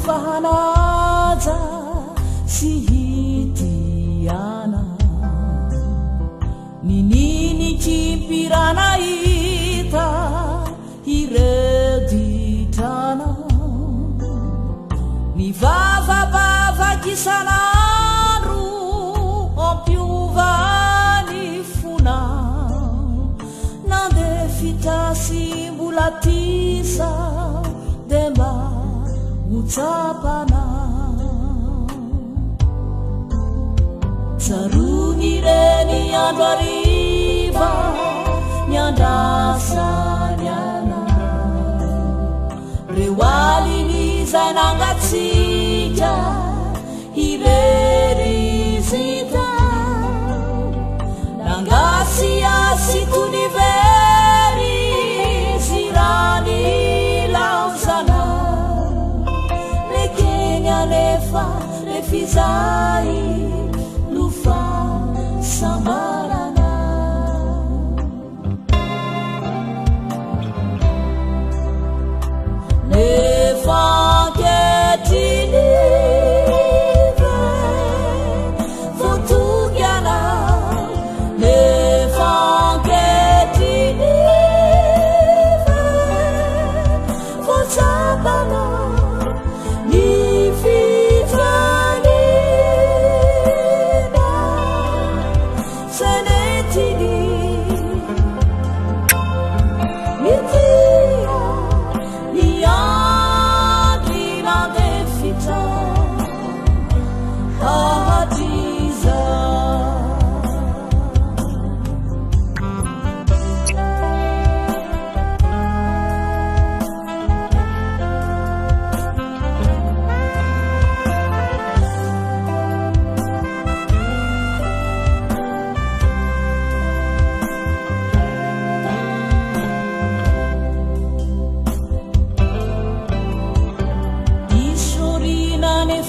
Fahanaja sy hitiana ninini kimpirana hita ireditrana ny vavabavakisanandro ampiovany fona nande fitasy mbola tisa de mba utsapana saruni reni andro ariva niandasanyana reo aliny zay nangatsika irerizita nangasiasy tonivery zirany laozana nefa refizai lufa samarana nefa ketinive votugiana nefa ketinive votsabana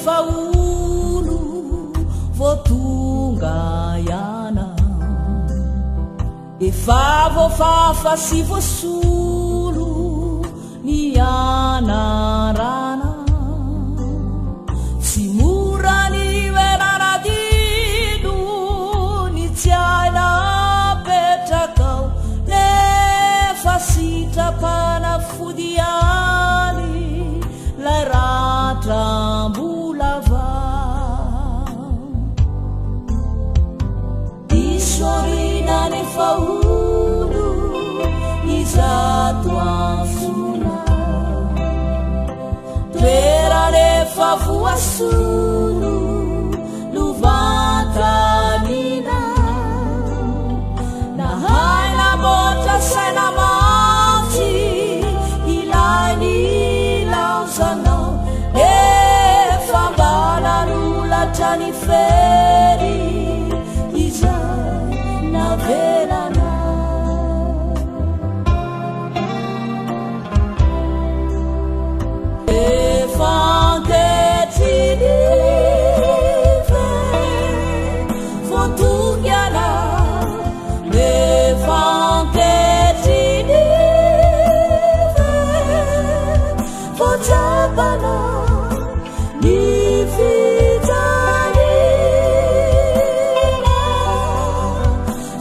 faulu votungayana efa vofafa sy vosolo nianarana tsy mora ny veranadino ny tsy aina petrakao nefa sitrapana fodiany lay ratrambo isorinane faulu izatoafuna toerane favuasulu luvantanina nahaina motra sainamanty ilainy laozanao efambananolatrany fery navelana efangetinive vontungiana efangetinive votsabana nifitani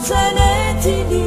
senetini